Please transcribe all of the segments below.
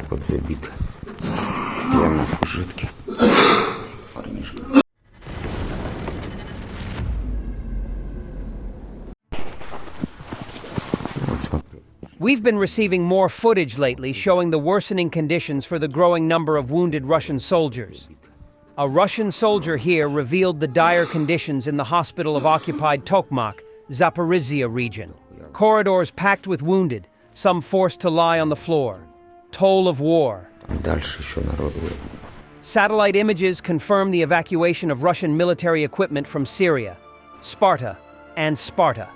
так вот забит. Прямо жидкий. We've been receiving more footage lately showing the worsening conditions for the growing number of wounded Russian soldiers. A Russian soldier here revealed the dire conditions in the hospital of occupied Tokmak, Zaporizhia region. Corridors packed with wounded, some forced to lie on the floor. Toll of war. Satellite images confirm the evacuation of Russian military equipment from Syria, Sparta, and Sparta.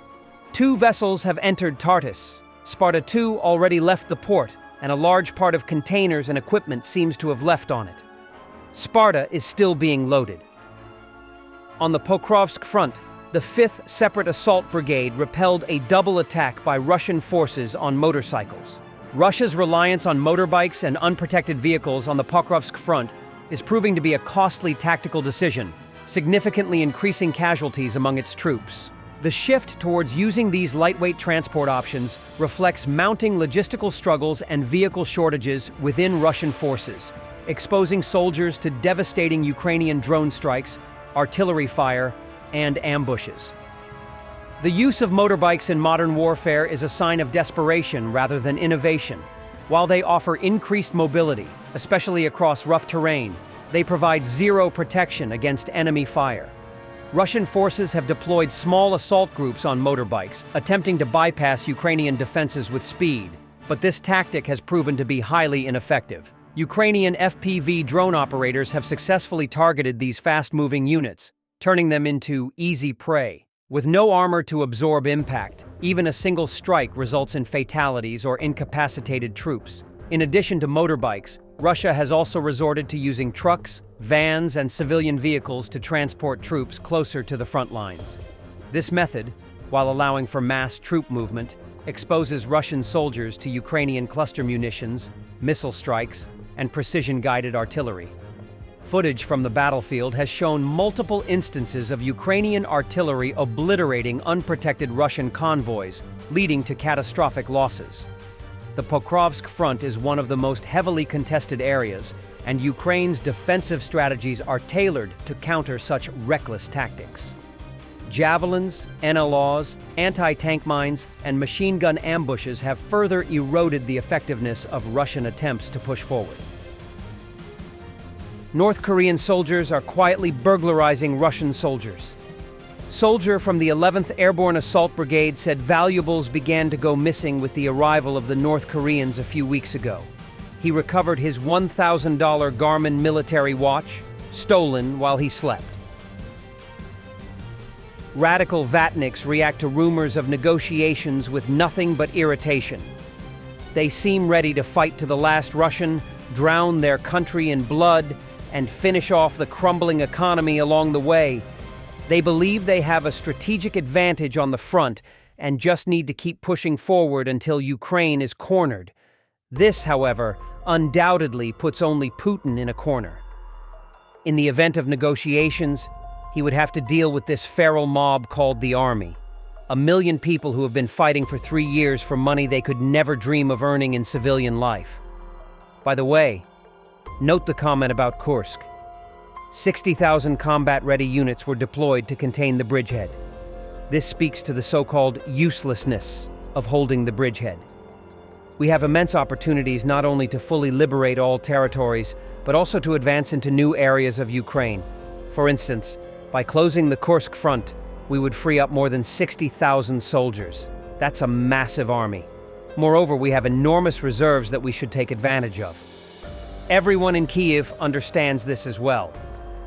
2 vessels have entered Tartus. Sparta II already left the port, and a large part of containers and equipment seems to have left on it. Sparta is still being loaded. On the Pokrovsk front, the 5th Separate Assault Brigade repelled a double attack by Russian forces on motorcycles. Russia's reliance on motorbikes and unprotected vehicles on the Pokrovsk front is proving to be a costly tactical decision, significantly increasing casualties among its troops. The shift towards using these lightweight transport options reflects mounting logistical struggles and vehicle shortages within Russian forces, exposing soldiers to devastating Ukrainian drone strikes, artillery fire, and ambushes. The use of motorbikes in modern warfare is a sign of desperation rather than innovation. While they offer increased mobility, especially across rough terrain, they provide zero protection against enemy fire. Russian forces have deployed small assault groups on motorbikes, attempting to bypass Ukrainian defenses with speed, but this tactic has proven to be highly ineffective. Ukrainian FPV drone operators have successfully targeted these fast-moving units, turning them into easy prey. With no armor to absorb impact, even a single strike results in fatalities or incapacitated troops. In addition to motorbikes, Russia has also resorted to using trucks, vans, and civilian vehicles to transport troops closer to the front lines. This method, while allowing for mass troop movement, exposes Russian soldiers to Ukrainian cluster munitions, missile strikes, and precision-guided artillery. Footage from the battlefield has shown multiple instances of Ukrainian artillery obliterating unprotected Russian convoys, leading to catastrophic losses. The Pokrovsk front is one of the most heavily contested areas, and Ukraine's defensive strategies are tailored to counter such reckless tactics. Javelins, NLAWs, anti-tank mines, and machine gun ambushes have further eroded the effectiveness of Russian attempts to push forward. North Korean soldiers are quietly burglarizing Russian soldiers. Soldier from the 11th Airborne Assault Brigade said valuables began to go missing with the arrival of the North Koreans a few weeks ago. He recovered his $1,000 Garmin military watch, stolen while he slept. Radical Vatniks react to rumors of negotiations with nothing but irritation. They seem ready to fight to the last Russian, drown their country in blood, and finish off the crumbling economy along the way. They believe they have a strategic advantage on the front and just need to keep pushing forward until Ukraine is cornered. This, however, undoubtedly puts only Putin in a corner. In the event of negotiations, he would have to deal with this feral mob called the army. 1 million people who have been fighting for 3 years for money they could never dream of earning in civilian life. By the way, note the comment about Kursk. 60,000 combat-ready units were deployed to contain the bridgehead. This speaks to the so-called uselessness of holding the bridgehead. We have immense opportunities not only to fully liberate all territories, but also to advance into new areas of Ukraine. For instance, by closing the Kursk front, we would free up more than 60,000 soldiers. That's a massive army. Moreover, we have enormous reserves that we should take advantage of. Everyone in Kyiv understands this as well.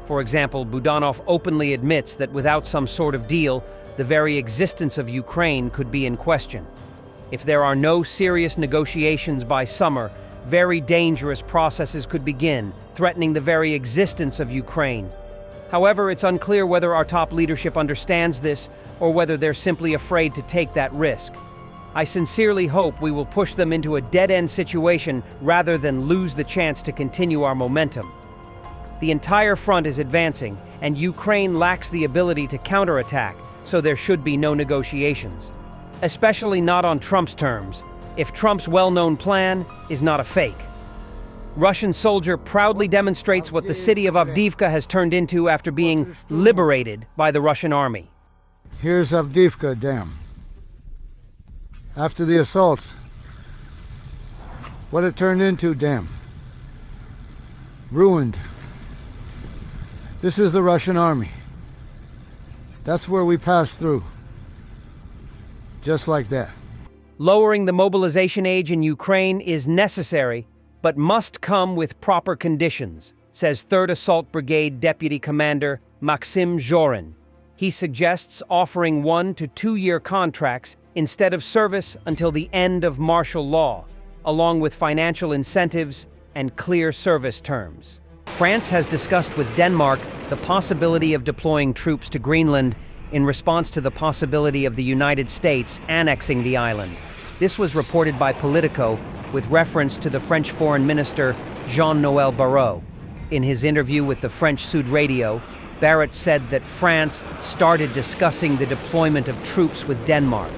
For example, Budanov openly admits that without some sort of deal, the very existence of Ukraine could be in question. If there are no serious negotiations by summer, very dangerous processes could begin, threatening the very existence of Ukraine. However, it's unclear whether our top leadership understands this or whether they're simply afraid to take that risk. I sincerely hope we will push them into a dead-end situation rather than lose the chance to continue our momentum. The entire front is advancing, and Ukraine lacks the ability to counterattack, so there should be no negotiations. Especially not on Trump's terms, if Trump's well-known plan is not a fake. Russian soldier proudly demonstrates what the city of Avdiivka has turned into after being liberated by the Russian army. Here's Avdiivka Dam. After the assaults, what it turned into, dam. Ruined. This is the Russian army. That's where we passed through. Just like that. Lowering the mobilization age in Ukraine is necessary, but must come with proper conditions, says 3rd Assault Brigade Deputy Commander Maxim Zhorin. He suggests offering 1 to 2 year contracts instead of service until the end of martial law, along with financial incentives and clear service terms. France has discussed with Denmark the possibility of deploying troops to Greenland in response to the possibility of the United States annexing the island. This was reported by Politico with reference to the French Foreign Minister Jean-Noël Barrot. In his interview with the French Sud Radio, Barrot said that France started discussing the deployment of troops with Denmark,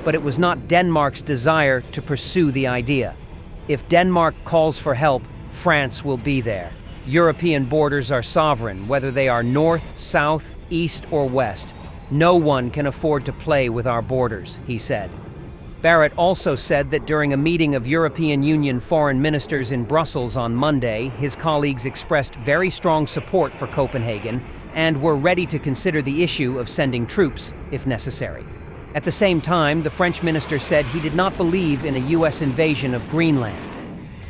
but it was not Denmark's desire to pursue the idea. If Denmark calls for help, France will be there. European borders are sovereign, whether they are north, south, east, or west. No one can afford to play with our borders, he said. Barrot also said that during a meeting of European Union foreign ministers in Brussels on Monday, his colleagues expressed very strong support for Copenhagen and were ready to consider the issue of sending troops if necessary. At the same time, the French minister said he did not believe in a U.S. invasion of Greenland.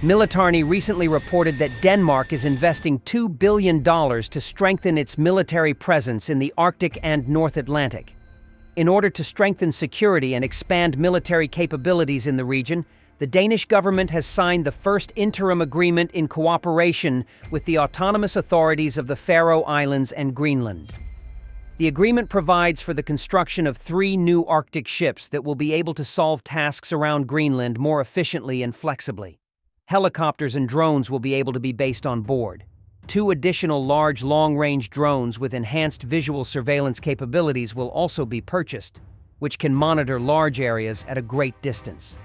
Militarny recently reported that Denmark is investing $2 billion to strengthen its military presence in the Arctic and North Atlantic. In order to strengthen security and expand military capabilities in the region, the Danish government has signed the first interim agreement in cooperation with the autonomous authorities of the Faroe Islands and Greenland. The agreement provides for the construction of 3 new Arctic ships that will be able to solve tasks around Greenland more efficiently and flexibly. Helicopters and drones will be able to be based on board. 2 additional large long-range drones with enhanced visual surveillance capabilities will also be purchased, which can monitor large areas at a great distance.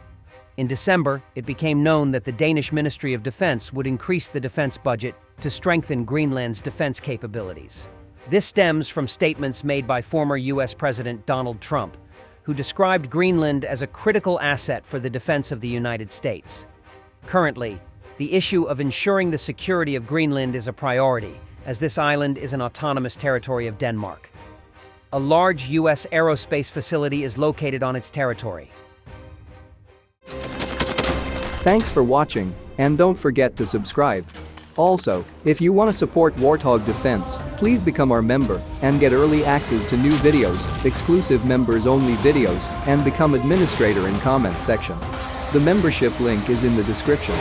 In December, it became known that the Danish Ministry of Defense would increase the defense budget to strengthen Greenland's defense capabilities. This stems from statements made by former U.S. President Donald Trump, who described Greenland as a critical asset for the defense of the United States. Currently, the issue of ensuring the security of Greenland is a priority, as this island is an autonomous territory of Denmark. A large U.S. aerospace facility is located on its territory. Thanks for watching, and don't forget to subscribe. Also, if you want to support Warthog Defense, please become our member and get early access to new videos, exclusive members-only videos, and become administrator in comment section. The membership link is in the description.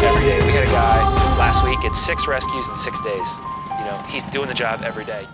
Every day. We had a guy last week, it's 6 rescues in 6 days. You know, he's doing the job every day.